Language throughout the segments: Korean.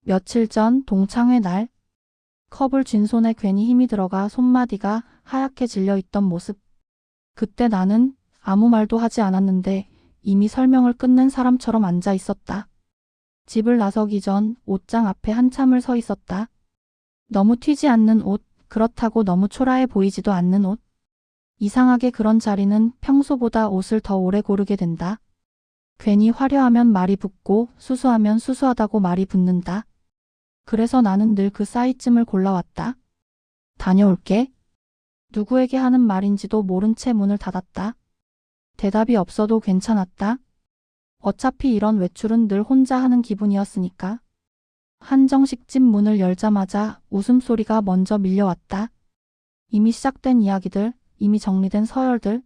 며칠 전 동창회 날 컵을 쥔 손에 괜히 힘이 들어가 손마디가 하얗게 질려있던 모습. 그때 나는 아무 말도 하지 않았는데 이미 설명을 끝낸 사람처럼 앉아 있었다. 집을 나서기 전 옷장 앞에 한참을 서 있었다. 너무 튀지 않는 옷, 그렇다고 너무 초라해 보이지도 않는 옷. 이상하게 그런 자리는 평소보다 옷을 더 오래 고르게 된다. 괜히 화려하면 말이 붙고 수수하면 수수하다고 말이 붙는다. 그래서 나는 늘 그 사이쯤을 골라왔다. 다녀올게. 누구에게 하는 말인지도 모른 채 문을 닫았다. 대답이 없어도 괜찮았다. 어차피 이런 외출은 늘 혼자 하는 기분이었으니까. 한정식 집 문을 열자마자 웃음소리가 먼저 밀려왔다. 이미 시작된 이야기들, 이미 정리된 서열들.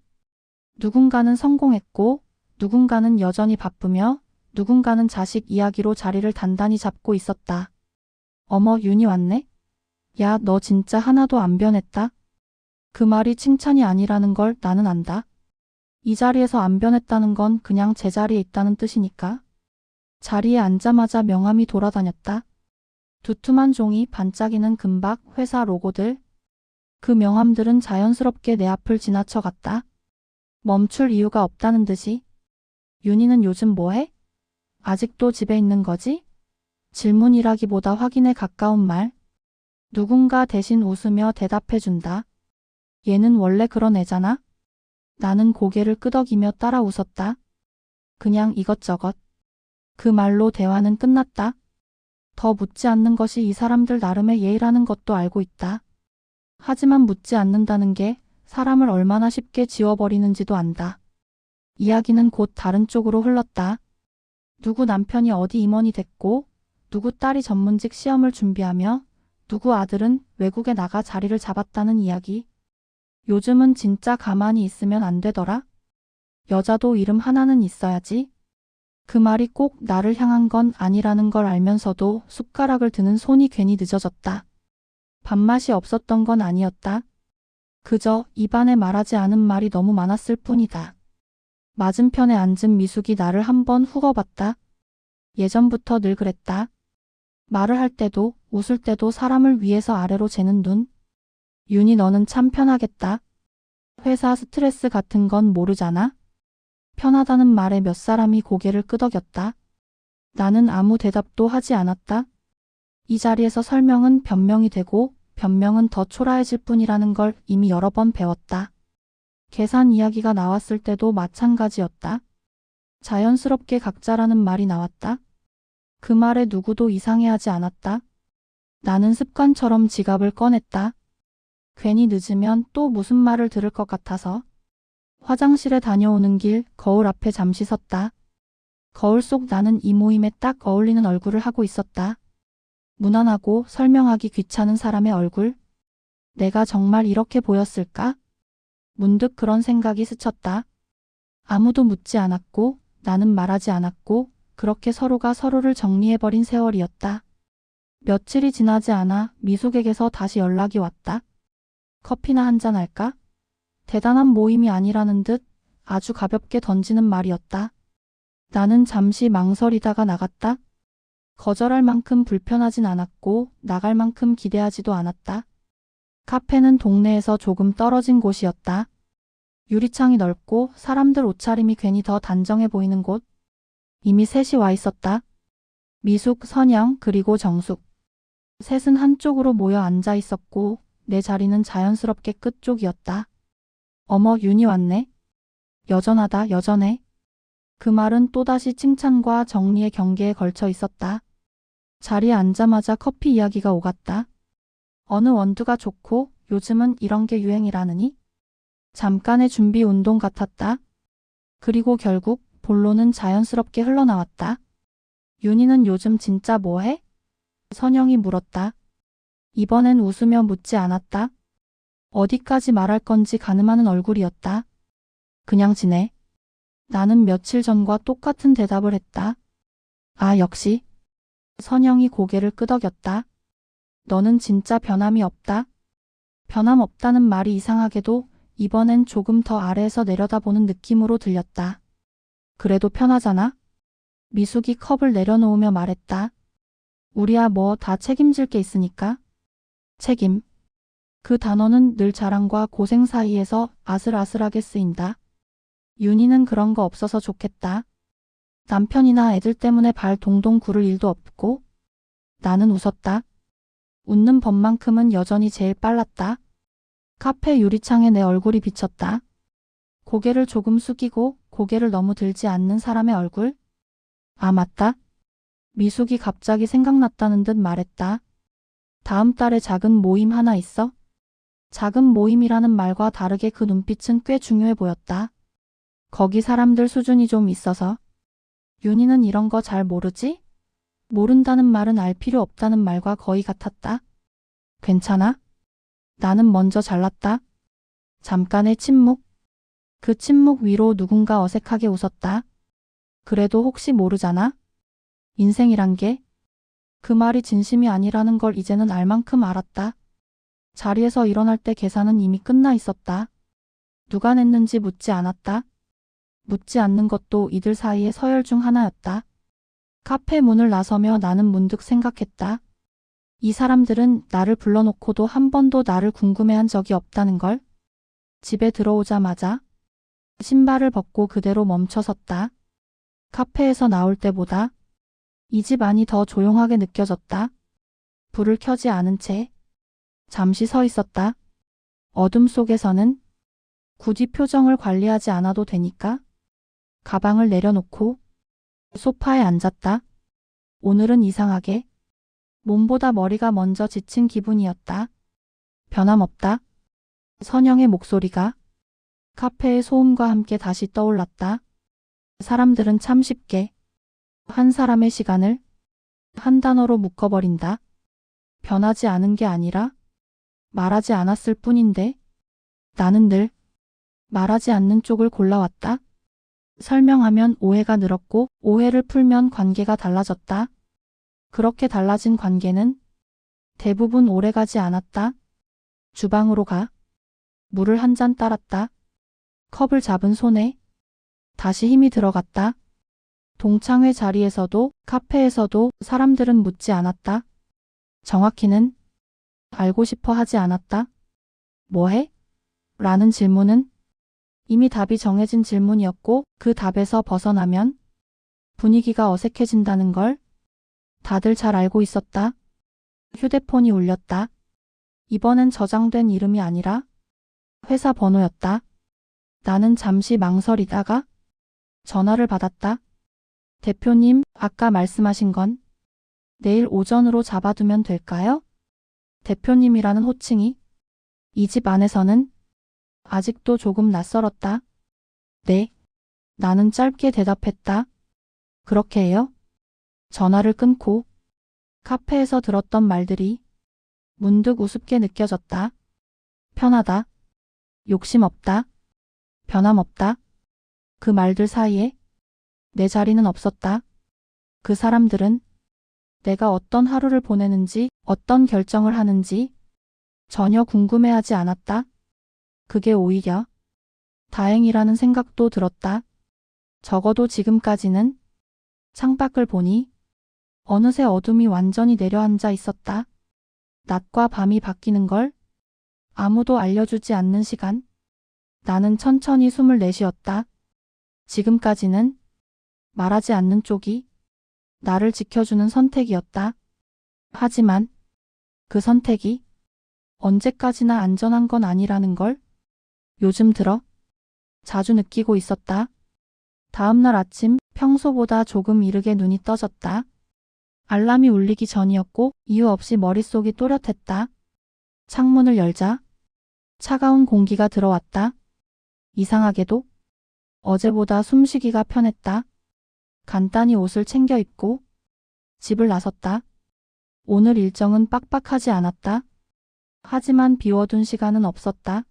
누군가는 성공했고, 누군가는 여전히 바쁘며, 누군가는 자식 이야기로 자리를 단단히 잡고 있었다. 어머, 윤이 왔네? 야, 너 진짜 하나도 안 변했다? 그 말이 칭찬이 아니라는 걸 나는 안다. 이 자리에서 안 변했다는 건 그냥 제자리에 있다는 뜻이니까. 자리에 앉자마자 명함이 돌아다녔다. 두툼한 종이, 반짝이는 금박, 회사 로고들. 그 명함들은 자연스럽게 내 앞을 지나쳐갔다. 멈출 이유가 없다는 듯이. 윤희는 요즘 뭐해? 아직도 집에 있는 거지? 질문이라기보다 확인에 가까운 말. 누군가 대신 웃으며 대답해준다. 얘는 원래 그런 애잖아? 나는 고개를 끄덕이며 따라 웃었다. 그냥 이것저것. 그 말로 대화는 끝났다. 더 묻지 않는 것이 이 사람들 나름의 예의라는 것도 알고 있다. 하지만 묻지 않는다는 게 사람을 얼마나 쉽게 지워버리는지도 안다. 이야기는 곧 다른 쪽으로 흘렀다. 누구 남편이 어디 임원이 됐고, 누구 딸이 전문직 시험을 준비하며, 누구 아들은 외국에 나가 자리를 잡았다는 이야기. 요즘은 진짜 가만히 있으면 안 되더라. 여자도 이름 하나는 있어야지. 그 말이 꼭 나를 향한 건 아니라는 걸 알면서도 숟가락을 드는 손이 괜히 늦어졌다. 밥맛이 없었던 건 아니었다. 그저 입안에 말하지 않은 말이 너무 많았을 뿐이다. 맞은편에 앉은 미숙이 나를 한번 후거봤다. 예전부터 늘 그랬다. 말을 할 때도 웃을 때도 사람을 위에서 아래로 재는 눈. 윤희, 너는 참 편하겠다. 회사 스트레스 같은 건 모르잖아. 편하다는 말에 몇 사람이 고개를 끄덕였다. 나는 아무 대답도 하지 않았다. 이 자리에서 설명은 변명이 되고 변명은 더 초라해질 뿐이라는 걸 이미 여러 번 배웠다. 계산 이야기가 나왔을 때도 마찬가지였다. 자연스럽게 각자라는 말이 나왔다. 그 말에 누구도 이상해하지 않았다. 나는 습관처럼 지갑을 꺼냈다. 괜히 늦으면 또 무슨 말을 들을 것 같아서. 화장실에 다녀오는 길 거울 앞에 잠시 섰다. 거울 속 나는 이 모임에 딱 어울리는 얼굴을 하고 있었다. 무난하고 설명하기 귀찮은 사람의 얼굴. 내가 정말 이렇게 보였을까? 문득 그런 생각이 스쳤다. 아무도 묻지 않았고 나는 말하지 않았고 그렇게 서로가 서로를 정리해버린 세월이었다. 며칠이 지나지 않아 미숙에게서 다시 연락이 왔다. 커피나 한잔 할까? 대단한 모임이 아니라는 듯 아주 가볍게 던지는 말이었다. 나는 잠시 망설이다가 나갔다. 거절할 만큼 불편하진 않았고 나갈 만큼 기대하지도 않았다. 카페는 동네에서 조금 떨어진 곳이었다. 유리창이 넓고 사람들 옷차림이 괜히 더 단정해 보이는 곳. 이미 셋이 와 있었다. 미숙, 선영, 그리고 정숙. 셋은 한쪽으로 모여 앉아 있었고 내 자리는 자연스럽게 끝쪽이었다. 어머, 윤희 왔네. 여전하다, 여전해. 그 말은 또다시 칭찬과 정리의 경계에 걸쳐 있었다. 자리에 앉자마자 커피 이야기가 오갔다. 어느 원두가 좋고 요즘은 이런 게 유행이라느니? 잠깐의 준비 운동 같았다. 그리고 결국 본론은 자연스럽게 흘러나왔다. 윤희는 요즘 진짜 뭐해? 선영이 물었다. 이번엔 웃으며 묻지 않았다. 어디까지 말할 건지 가늠하는 얼굴이었다. 그냥 지내. 나는 며칠 전과 똑같은 대답을 했다. 아, 역시. 선영이 고개를 끄덕였다. 너는 진짜 변함이 없다. 변함 없다는 말이 이상하게도 이번엔 조금 더 아래에서 내려다보는 느낌으로 들렸다. 그래도 편하잖아? 미숙이 컵을 내려놓으며 말했다. 우리야 뭐 다 책임질 게 있으니까. 책임. 그 단어는 늘 자랑과 고생 사이에서 아슬아슬하게 쓰인다. 윤희는 그런 거 없어서 좋겠다. 남편이나 애들 때문에 발 동동 구를 일도 없고. 나는 웃었다. 웃는 법만큼은 여전히 제일 빨랐다. 카페 유리창에 내 얼굴이 비쳤다. 고개를 조금 숙이고 고개를 너무 들지 않는 사람의 얼굴. 아, 맞다. 미숙이 갑자기 생각났다는 듯 말했다. 다음 달에 작은 모임 하나 있어? 작은 모임이라는 말과 다르게 그 눈빛은 꽤 중요해 보였다. 거기 사람들 수준이 좀 있어서. 윤희는 이런 거 잘 모르지? 모른다는 말은 알 필요 없다는 말과 거의 같았다. 괜찮아? 나는 먼저 잘랐다. 잠깐의 침묵. 그 침묵 위로 누군가 어색하게 웃었다. 그래도 혹시 모르잖아? 인생이란 게. 그 말이 진심이 아니라는 걸 이제는 알 만큼 알았다. 자리에서 일어날 때 계산은 이미 끝나 있었다. 누가 냈는지 묻지 않았다. 묻지 않는 것도 이들 사이의 서열 중 하나였다. 카페 문을 나서며 나는 문득 생각했다. 이 사람들은 나를 불러놓고도 한 번도 나를 궁금해한 적이 없다는 걸. 집에 들어오자마자 신발을 벗고 그대로 멈춰섰다. 카페에서 나올 때보다 이 집 안이 더 조용하게 느껴졌다. 불을 켜지 않은 채 잠시 서 있었다. 어둠 속에서는 굳이 표정을 관리하지 않아도 되니까. 가방을 내려놓고 소파에 앉았다. 오늘은 이상하게 몸보다 머리가 먼저 지친 기분이었다. 변함없다. 선영의 목소리가 카페의 소음과 함께 다시 떠올랐다. 사람들은 참 쉽게 한 사람의 시간을 한 단어로 묶어버린다. 변하지 않은 게 아니라 말하지 않았을 뿐인데 나는 늘 말하지 않는 쪽을 골라왔다. 설명하면 오해가 늘었고 오해를 풀면 관계가 달라졌다. 그렇게 달라진 관계는 대부분 오래가지 않았다. 주방으로 가. 물을 한 잔 따랐다. 컵을 잡은 손에 다시 힘이 들어갔다. 동창회 자리에서도 카페에서도 사람들은 묻지 않았다. 정확히는 알고 싶어 하지 않았다. 뭐해? 라는 질문은 이미 답이 정해진 질문이었고 그 답에서 벗어나면 분위기가 어색해진다는 걸 다들 잘 알고 있었다. 휴대폰이 울렸다. 이번엔 저장된 이름이 아니라 회사 번호였다. 나는 잠시 망설이다가 전화를 받았다. 대표님, 아까 말씀하신 건 내일 오전으로 잡아두면 될까요? 대표님이라는 호칭이 이 집 안에서는 아직도 조금 낯설었다. 네. 나는 짧게 대답했다. 그렇게 해요? 전화를 끊고 카페에서 들었던 말들이 문득 우습게 느껴졌다. 편하다. 욕심 없다. 변함없다. 그 말들 사이에 내 자리는 없었다. 그 사람들은 내가 어떤 하루를 보내는지, 어떤 결정을 하는지 전혀 궁금해하지 않았다. 그게 오히려 다행이라는 생각도 들었다. 적어도 지금까지는. 창밖을 보니 어느새 어둠이 완전히 내려앉아 있었다. 낮과 밤이 바뀌는 걸 아무도 알려주지 않는 시간. 나는 천천히 숨을 내쉬었다. 지금까지는 말하지 않는 쪽이 나를 지켜주는 선택이었다. 하지만 그 선택이 언제까지나 안전한 건 아니라는 걸 요즘 들어 자주 느끼고 있었다. 다음 날 아침 평소보다 조금 이르게 눈이 떠졌다. 알람이 울리기 전이었고 이유 없이 머릿속이 또렷했다. 창문을 열자 차가운 공기가 들어왔다. 이상하게도 어제보다 숨쉬기가 편했다. 간단히 옷을 챙겨 입고 집을 나섰다. 오늘 일정은 빡빡하지 않았다. 하지만 비워둔 시간은 없었다.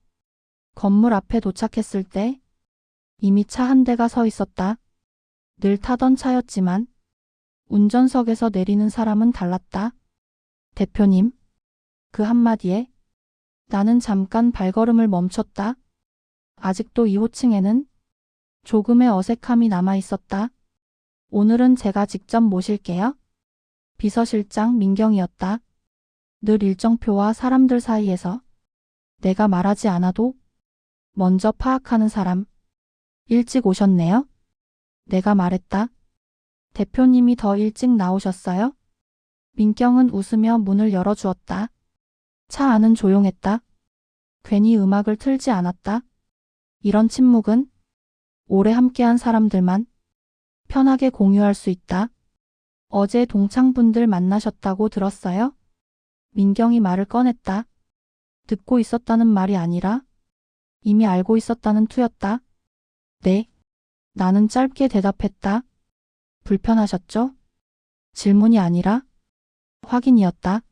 건물 앞에 도착했을 때 이미 차 한 대가 서 있었다. 늘 타던 차였지만 운전석에서 내리는 사람은 달랐다. 대표님. 그 한마디에 나는 잠깐 발걸음을 멈췄다. 아직도 이 호칭에는 조금의 어색함이 남아 있었다. 오늘은 제가 직접 모실게요. 비서실장 민경이었다. 늘 일정표와 사람들 사이에서 내가 말하지 않아도 먼저 파악하는 사람. 일찍 오셨네요? 내가 말했다. 대표님이 더 일찍 나오셨어요? 민경은 웃으며 문을 열어주었다. 차 안은 조용했다. 괜히 음악을 틀지 않았다. 이런 침묵은 오래 함께한 사람들만 편하게 공유할 수 있다. 어제 동창분들 만나셨다고 들었어요? 민경이 말을 꺼냈다. 듣고 있었다는 말이 아니라 이미 알고 있었다는 투였다. 네. 나는 짧게 대답했다. 불편하셨죠? 질문이 아니라 확인이었다.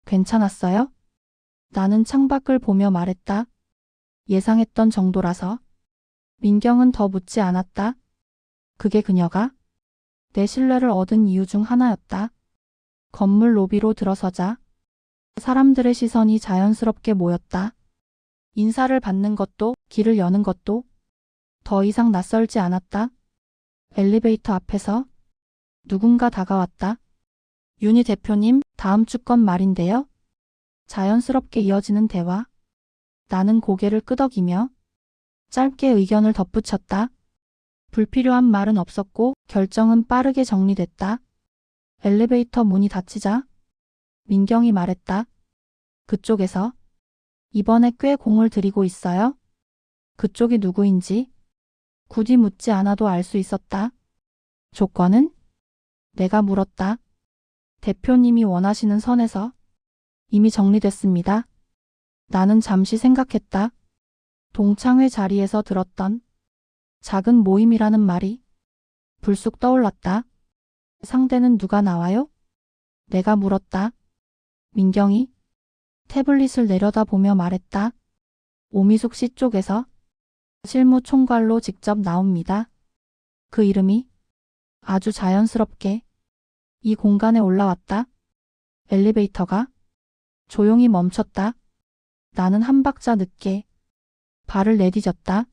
괜찮았어요? 나는 창밖을 보며 말했다. 예상했던 정도라서. 민경은 더 묻지 않았다. 그게 그녀가 내 신뢰를 얻은 이유 중 하나였다. 건물 로비로 들어서자 사람들의 시선이 자연스럽게 모였다. 인사를 받는 것도 길을 여는 것도 더 이상 낯설지 않았다. 엘리베이터 앞에서 누군가 다가왔다. 윤희 대표님, 다음 주 건 말인데요. 자연스럽게 이어지는 대화. 나는 고개를 끄덕이며 짧게 의견을 덧붙였다. 불필요한 말은 없었고 결정은 빠르게 정리됐다. 엘리베이터 문이 닫히자 민경이 말했다. 그쪽에서 이번에 꽤 공을 들이고 있어요. 그쪽이 누구인지 굳이 묻지 않아도 알 수 있었다. 조건은? 내가 물었다. 대표님이 원하시는 선에서 이미 정리됐습니다. 나는 잠시 생각했다. 동창회 자리에서 들었던 작은 모임이라는 말이 불쑥 떠올랐다. 상대는 누가 나와요? 내가 물었다. 민경이 태블릿을 내려다보며 말했다. 오미숙 씨 쪽에서 실무총괄로 직접 나옵니다. 그 이름이 아주 자연스럽게 이 공간에 올라왔다. 엘리베이터가 조용히 멈췄다. 나는 한 박자 늦게 발을 내디뎠다.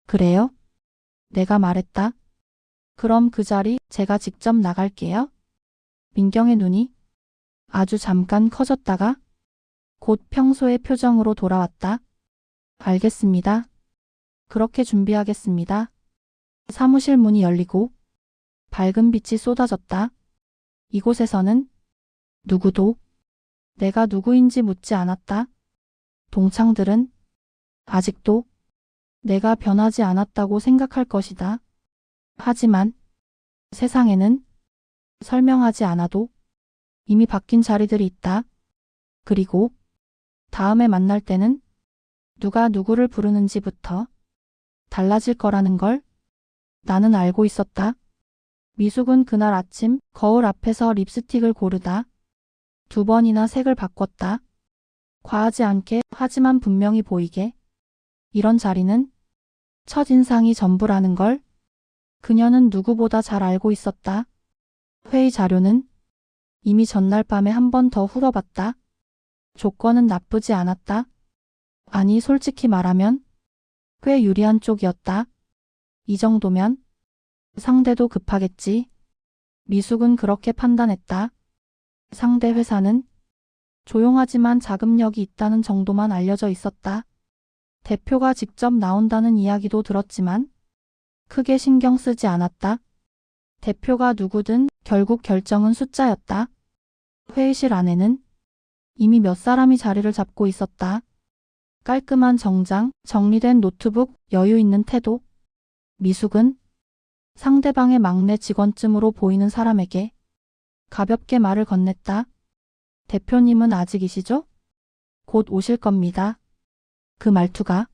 그래요? 내가 말했다. 그럼 그 자리 제가 직접 나갈게요. 민경의 눈이 아주 잠깐 커졌다가 곧 평소의 표정으로 돌아왔다. 알겠습니다. 그렇게 준비하겠습니다. 사무실 문이 열리고 밝은 빛이 쏟아졌다. 이곳에서는 누구도 내가 누구인지 묻지 않았다. 동창들은 아직도 내가 변하지 않았다고 생각할 것이다. 하지만 세상에는 설명하지 않아도 이미 바뀐 자리들이 있다. 그리고 다음에 만날 때는 누가 누구를 부르는지부터 달라질 거라는 걸 나는 알고 있었다. 미숙은 그날 아침 거울 앞에서 립스틱을 고르다 2번이나 색을 바꿨다. 과하지 않게 하지만 분명히 보이게. 이런 자리는 첫인상이 전부라는 걸 그녀는 누구보다 잘 알고 있었다. 회의 자료는 이미 전날 밤에 한 번 더 훑어봤다. 조건은 나쁘지 않았다. 아니, 솔직히 말하면 꽤 유리한 쪽이었다. 이 정도면 상대도 급하겠지. 미숙은 그렇게 판단했다. 상대 회사는 조용하지만 자금력이 있다는 정도만 알려져 있었다. 대표가 직접 나온다는 이야기도 들었지만 크게 신경 쓰지 않았다. 대표가 누구든 결국 결정은 숫자였다. 회의실 안에는 이미 몇 사람이 자리를 잡고 있었다. 깔끔한 정장, 정리된 노트북, 여유 있는 태도. 미숙은 상대방의 막내 직원쯤으로 보이는 사람에게 가볍게 말을 건넸다. 대표님은 아직이시죠? 곧 오실 겁니다. 그 말투가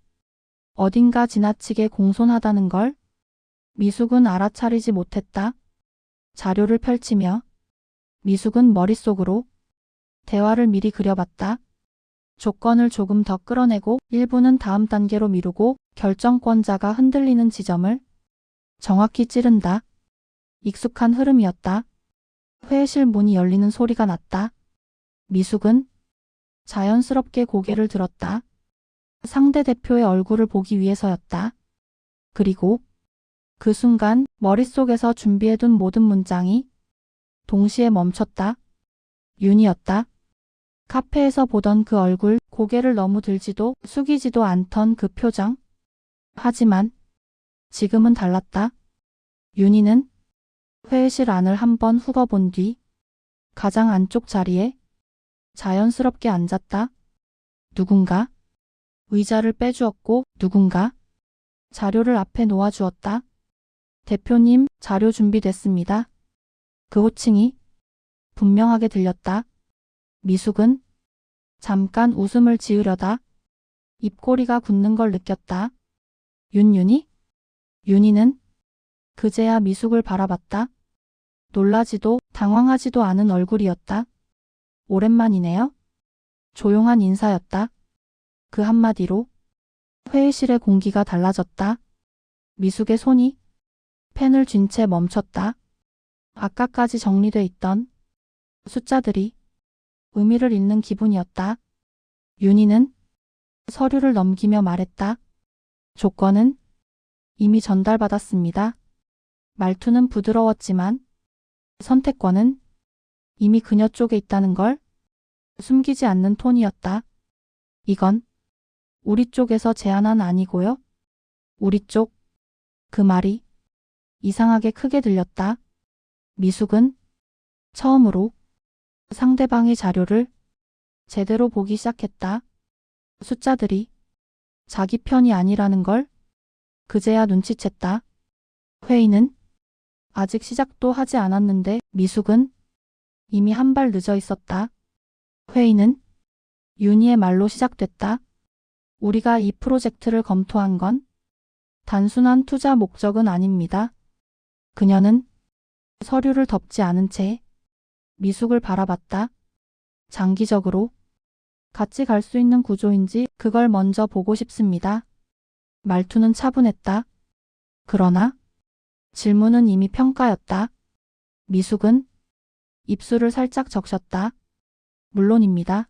어딘가 지나치게 공손하다는 걸 미숙은 알아차리지 못했다. 자료를 펼치며 미숙은 머릿속으로 대화를 미리 그려봤다. 조건을 조금 더 끌어내고 일부는 다음 단계로 미루고 결정권자가 흔들리는 지점을 정확히 찌른다. 익숙한 흐름이었다. 회의실 문이 열리는 소리가 났다. 미숙은 자연스럽게 고개를 들었다. 상대 대표의 얼굴을 보기 위해서였다. 그리고 그 순간 머릿속에서 준비해둔 모든 문장이 동시에 멈췄다. 윤이었다. 카페에서 보던 그 얼굴, 고개를 너무 들지도 숙이지도 않던 그 표정. 하지만 지금은 달랐다. 윤희는 회의실 안을 한번 훑어본 뒤 가장 안쪽 자리에 자연스럽게 앉았다. 누군가 의자를 빼주었고 누군가 자료를 앞에 놓아주었다. 대표님, 자료 준비됐습니다. 그 호칭이 분명하게 들렸다. 미숙은 잠깐 웃음을 지으려다 입꼬리가 굳는 걸 느꼈다. 윤윤희? 윤희는 그제야 미숙을 바라봤다. 놀라지도 당황하지도 않은 얼굴이었다. 오랜만이네요. 조용한 인사였다. 그 한마디로 회의실의 공기가 달라졌다. 미숙의 손이 펜을 쥔 채 멈췄다. 아까까지 정리돼 있던 숫자들이 의미를 잃는 기분이었다. 윤희는 서류를 넘기며 말했다. 조건은 이미 전달받았습니다. 말투는 부드러웠지만 선택권은 이미 그녀 쪽에 있다는 걸 숨기지 않는 톤이었다. 이건 우리 쪽에서 제안은 아니고요. 우리 쪽. 그 말이 이상하게 크게 들렸다. 미숙은 처음으로 상대방의 자료를 제대로 보기 시작했다. 숫자들이 자기 편이 아니라는 걸 그제야 눈치챘다. 회의는 아직 시작도 하지 않았는데 미숙은 이미 한 발 늦어 있었다. 회의는 윤희의 말로 시작됐다. 우리가 이 프로젝트를 검토한 건 단순한 투자 목적은 아닙니다. 그녀는 서류를 덮지 않은 채 미숙을 바라봤다. 장기적으로 같이 갈 수 있는 구조인지 그걸 먼저 보고 싶습니다. 말투는 차분했다. 그러나 질문은 이미 평가였다. 미숙은 입술을 살짝 적셨다. 물론입니다.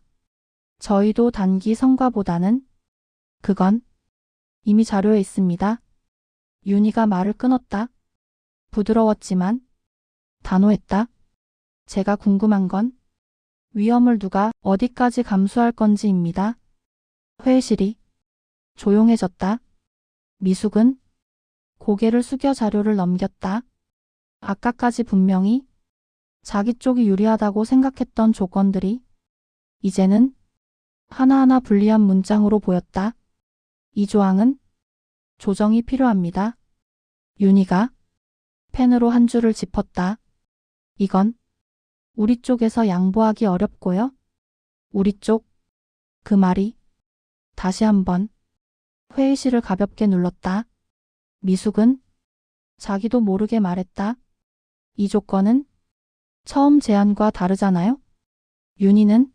저희도 단기 성과보다는 그건 이미 자료에 있습니다. 윤희가 말을 끊었다. 부드러웠지만 단호했다. 제가 궁금한 건 위험을 누가 어디까지 감수할 건지입니다. 회의실이 조용해졌다. 미숙은 고개를 숙여 자료를 넘겼다. 아까까지 분명히 자기 쪽이 유리하다고 생각했던 조건들이 이제는 하나하나 불리한 문장으로 보였다. 이 조항은 조정이 필요합니다. 윤희가 펜으로 한 줄을 짚었다. 이건 우리 쪽에서 양보하기 어렵고요. 우리 쪽. 그 말이 다시 한번 회의실을 가볍게 눌렀다. 미숙은 자기도 모르게 말했다. 이 조건은 처음 제안과 다르잖아요? 윤희는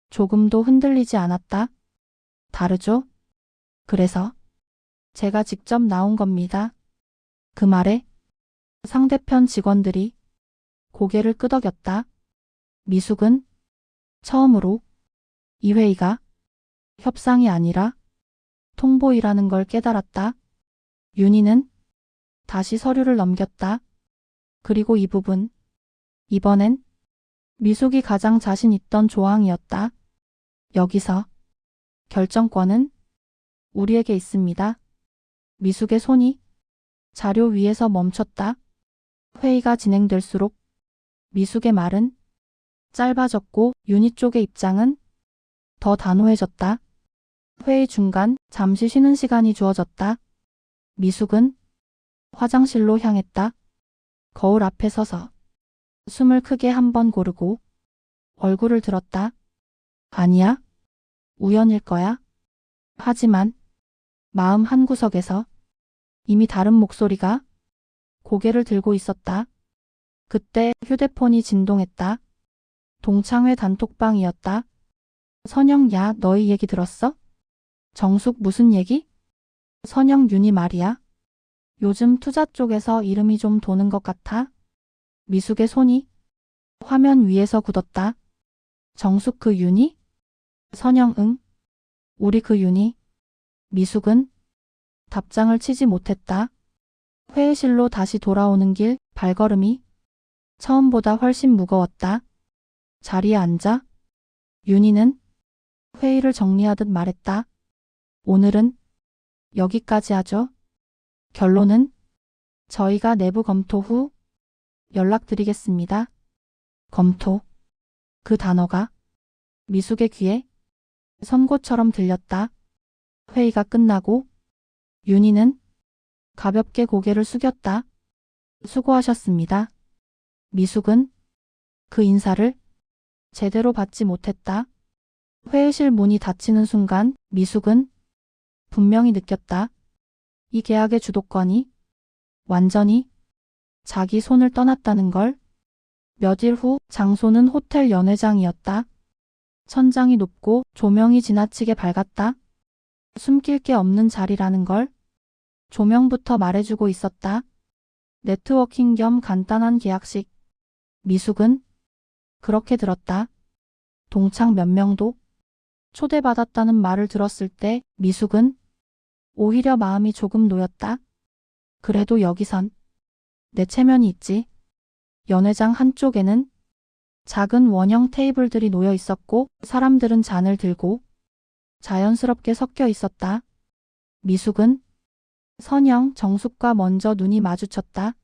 조금도 흔들리지 않았다. 다르죠? 그래서 제가 직접 나온 겁니다. 그 말에 상대편 직원들이 고개를 끄덕였다. 미숙은 처음으로 이 회의가 협상이 아니라 통보이라는 걸 깨달았다. 윤희는 다시 서류를 넘겼다. 그리고 이 부분. 이번엔 미숙이 가장 자신 있던 조항이었다. 여기서 결정권은 우리에게 있습니다. 미숙의 손이 자료 위에서 멈췄다. 회의가 진행될수록 미숙의 말은 짧아졌고 윤희 쪽의 입장은 더 단호해졌다. 회의 중간 잠시 쉬는 시간이 주어졌다. 미숙은 화장실로 향했다. 거울 앞에 서서 숨을 크게 한 번 고르고 얼굴을 들었다. 아니야. 우연일 거야. 하지만 마음 한구석에서 이미 다른 목소리가 고개를 들고 있었다. 그때 휴대폰이 진동했다. 동창회 단톡방이었다. 선영, 야, 너희 얘기 들었어? 정숙 무슨 얘기? 선영, 윤희 말이야. 요즘 투자 쪽에서 이름이 좀 도는 것 같아. 미숙의 손이 화면 위에서 굳었다. 정숙 그 윤희? 선영, 응. 우리 그 윤희. 미숙은 답장을 치지 못했다. 회의실로 다시 돌아오는 길 발걸음이 처음보다 훨씬 무거웠다. 자리에 앉아. 윤희는 회의를 정리하듯 말했다. 오늘은 여기까지 하죠. 결론은 저희가 내부 검토 후 연락드리겠습니다. 검토. 그 단어가 미숙의 귀에 선고처럼 들렸다. 회의가 끝나고 윤희는 가볍게 고개를 숙였다. 수고하셨습니다. 미숙은 그 인사를 제대로 받지 못했다. 회의실 문이 닫히는 순간 미숙은 분명히 느꼈다. 이 계약의 주도권이 완전히 자기 손을 떠났다는 걸. 몇 일 후 장소는 호텔 연회장이었다. 천장이 높고 조명이 지나치게 밝았다. 숨길 게 없는 자리라는 걸 조명부터 말해주고 있었다. 네트워킹 겸 간단한 계약식. 미숙은 그렇게 들었다. 동창 몇 명도 초대받았다는 말을 들었을 때 미숙은 오히려 마음이 조금 놓였다. 그래도 여기선 내 체면이 있지. 연회장 한쪽에는 작은 원형 테이블들이 놓여 있었고 사람들은 잔을 들고 자연스럽게 섞여 있었다. 미숙은 선영, 정숙과 먼저 눈이 마주쳤다.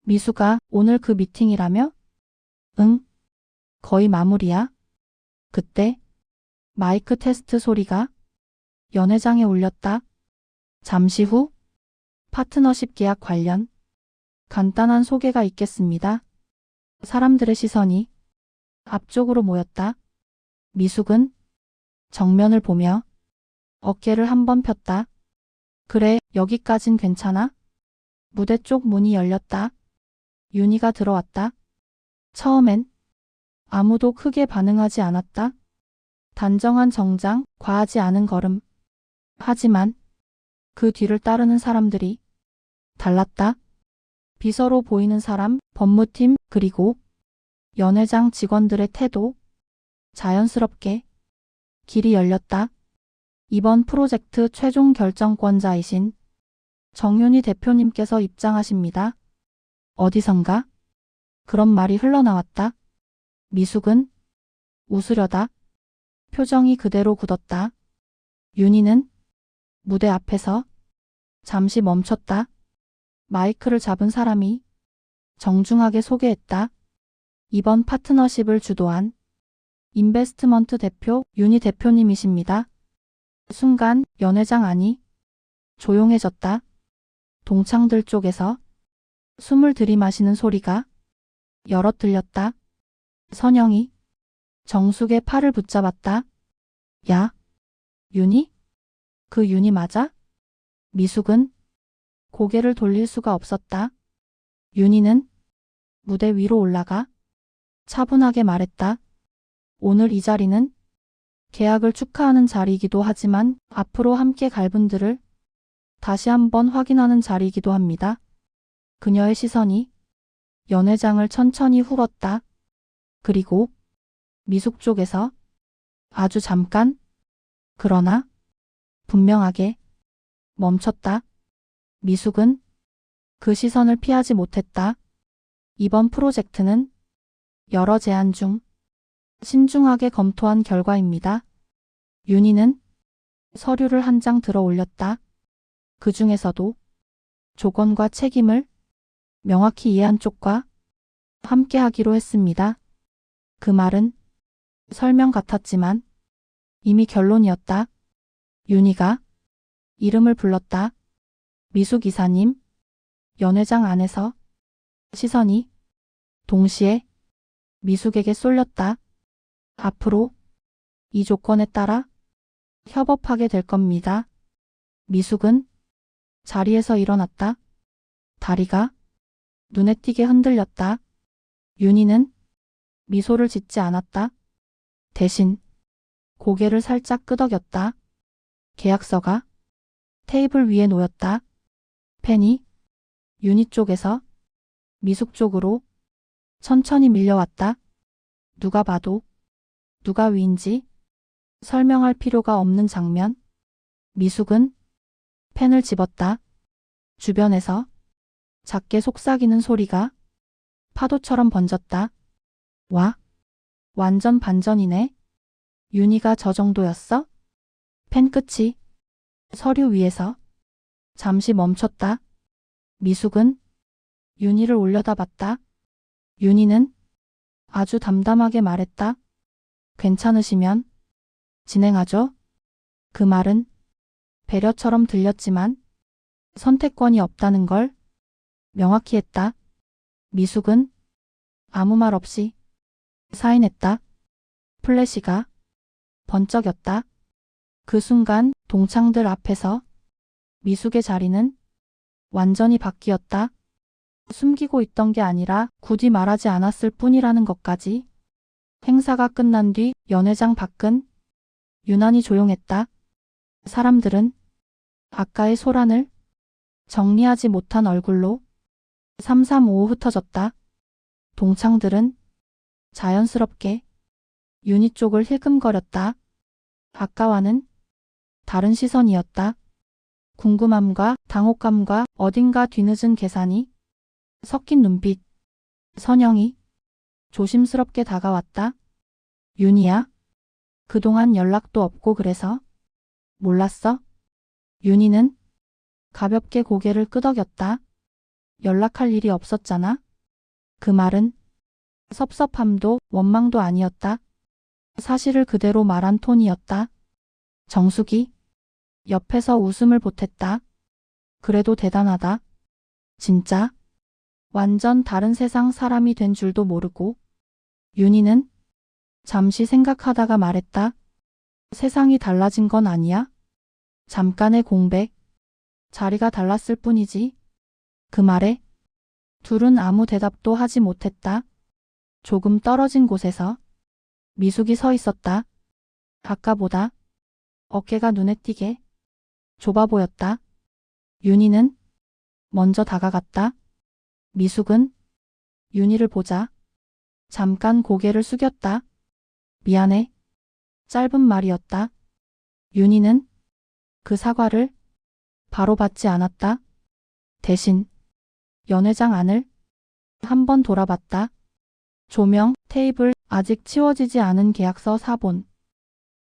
미숙아, 오늘 그 미팅이라며? 응, 거의 마무리야. 그때 마이크 테스트 소리가 연회장에 울렸다. 잠시 후 파트너십 계약 관련 간단한 소개가 있겠습니다. 사람들의 시선이 앞쪽으로 모였다. 미숙은 정면을 보며 어깨를 한번 폈다. 그래, 여기까진 괜찮아? 무대 쪽 문이 열렸다. 윤희가 들어왔다. 처음엔 아무도 크게 반응하지 않았다. 단정한 정장, 과하지 않은 걸음. 하지만 그 뒤를 따르는 사람들이 달랐다. 비서로 보이는 사람, 법무팀, 그리고 연회장 직원들의 태도. 자연스럽게 길이 열렸다. 이번 프로젝트 최종 결정권자이신 정윤희 대표님께서 입장하십니다. 어디선가 그런 말이 흘러나왔다. 미숙은 웃으려다 표정이 그대로 굳었다. 윤희는 무대 앞에서 잠시 멈췄다. 마이크를 잡은 사람이 정중하게 소개했다. 이번 파트너십을 주도한 인베스트먼트 대표 윤희 대표님이십니다. 순간 연회장 안이 조용해졌다. 동창들 쪽에서 숨을 들이마시는 소리가 여럿 들렸다. 선영이 정숙의 팔을 붙잡았다. 야, 윤희? 그 윤희 맞아? 미숙은 고개를 돌릴 수가 없었다. 윤희는 무대 위로 올라가 차분하게 말했다. 오늘 이 자리는 계약을 축하하는 자리이기도 하지만 앞으로 함께 갈 분들을 다시 한번 확인하는 자리이기도 합니다. 그녀의 시선이 연회장을 천천히 훑었다. 그리고 미숙 쪽에서 아주 잠깐, 그러나 분명하게 멈췄다. 미숙은 그 시선을 피하지 못했다. 이번 프로젝트는 여러 제안 중 신중하게 검토한 결과입니다. 윤희는 서류를 한 장 들어 올렸다. 그 중에서도 조건과 책임을 명확히 이해한 쪽과 함께 하기로 했습니다. 그 말은 설명 같았지만 이미 결론이었다. 윤희가 이름을 불렀다. 미숙 이사님. 연회장 안에서 시선이 동시에 미숙에게 쏠렸다. 앞으로 이 조건에 따라 협업하게 될 겁니다. 미숙은 자리에서 일어났다. 다리가 눈에 띄게 흔들렸다. 윤희는 미소를 짓지 않았다. 대신 고개를 살짝 끄덕였다. 계약서가 테이블 위에 놓였다. 펜이 윤희 쪽에서 미숙 쪽으로 천천히 밀려왔다. 누가 봐도 누가 위인지 설명할 필요가 없는 장면. 미숙은 펜을 집었다. 주변에서 작게 속삭이는 소리가 파도처럼 번졌다. 와, 완전 반전이네. 윤희가 저 정도였어? 펜 끝이 서류 위에서 잠시 멈췄다. 미숙은 윤희를 올려다봤다. 윤희는 아주 담담하게 말했다. 괜찮으시면 진행하죠. 그 말은 배려처럼 들렸지만 선택권이 없다는 걸 명확히 했다. 미숙은 아무 말 없이 사인했다. 플래시가 번쩍였다. 그 순간 동창들 앞에서 미숙의 자리는 완전히 바뀌었다. 숨기고 있던 게 아니라 굳이 말하지 않았을 뿐이라는 것까지. 행사가 끝난 뒤 연회장 밖은 유난히 조용했다. 사람들은 아까의 소란을 정리하지 못한 얼굴로 삼삼오오 흩어졌다. 동창들은 자연스럽게 윤희 쪽을 힐끔거렸다. 아까와는 다른 시선이었다. 궁금함과 당혹감과 어딘가 뒤늦은 계산이 섞인 눈빛. 선영이 조심스럽게 다가왔다. 윤희야, 그동안 연락도 없고 그래서 몰랐어? 윤희는 가볍게 고개를 끄덕였다. 연락할 일이 없었잖아. 그 말은 섭섭함도 원망도 아니었다. 사실을 그대로 말한 톤이었다. 정숙이 옆에서 웃음을 보탰다. 그래도 대단하다. 진짜 완전 다른 세상 사람이 된 줄도 모르고. 윤희는 잠시 생각하다가 말했다. 세상이 달라진 건 아니야? 잠깐의 공백. 자리가 달랐을 뿐이지. 그 말에 둘은 아무 대답도 하지 못했다. 조금 떨어진 곳에서 미숙이 서 있었다. 아까보다 어깨가 눈에 띄게 좁아 보였다. 윤희는 먼저 다가갔다. 미숙은 윤희를 보자 잠깐 고개를 숙였다. 미안해. 짧은 말이었다. 윤희는 그 사과를 바로 받지 않았다. 대신 연회장 안을 한번 돌아봤다. 조명, 테이블, 아직 치워지지 않은 계약서 사본.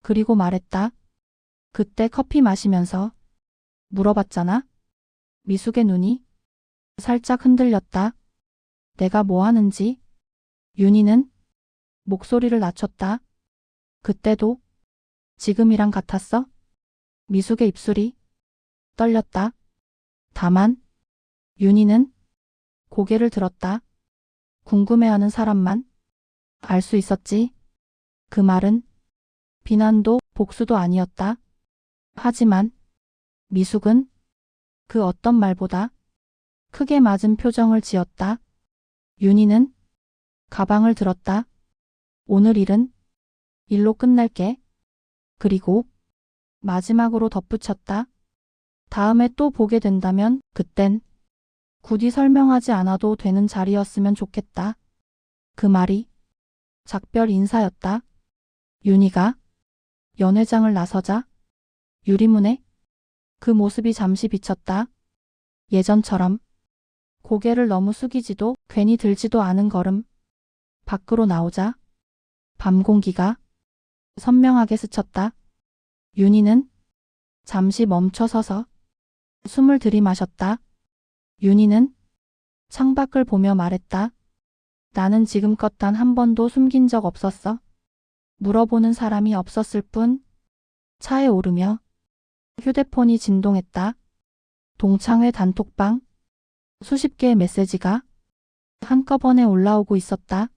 그리고 말했다. 그때 커피 마시면서 물어봤잖아. 미숙의 눈이 살짝 흔들렸다. 내가 뭐 하는지. 윤희는 목소리를 낮췄다. 그때도 지금이랑 같았어? 미숙의 입술이 떨렸다. 다만 윤희는 고개를 들었다. 궁금해하는 사람만 알 수 있었지. 그 말은 비난도 복수도 아니었다. 하지만 미숙은 그 어떤 말보다 크게 맞은 표정을 지었다. 윤희는 가방을 들었다. 오늘 일은 일로 끝낼게. 그리고 마지막으로 덧붙였다. 다음에 또 보게 된다면 그땐 굳이 설명하지 않아도 되는 자리였으면 좋겠다. 그 말이 작별 인사였다. 윤희가 연회장을 나서자 유리문에 그 모습이 잠시 비쳤다. 예전처럼 고개를 너무 숙이지도 괜히 들지도 않은 걸음. 밖으로 나오자 밤 공기가 선명하게 스쳤다. 윤희는 잠시 멈춰 서서 숨을 들이마셨다. 윤희는 창밖을 보며 말했다. 나는 지금껏 단 한 번도 숨긴 적 없었어. 물어보는 사람이 없었을 뿐. 차에 오르며 휴대폰이 진동했다. 동창회 단톡방. 수십 개의 메시지가 한꺼번에 올라오고 있었다.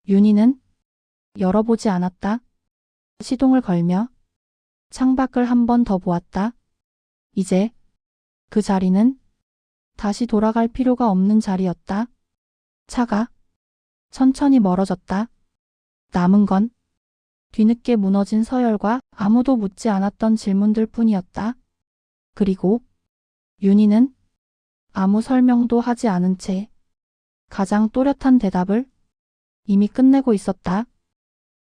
윤희는 열어보지 않았다. 시동을 걸며 창밖을 한 번 더 보았다. 이제 그 자리는 다시 돌아갈 필요가 없는 자리였다. 차가 천천히 멀어졌다. 남은 건 뒤늦게 무너진 서열과 아무도 묻지 않았던 질문들 뿐이었다. 그리고 윤희는 아무 설명도 하지 않은 채 가장 또렷한 대답을 이미 끝내고 있었다.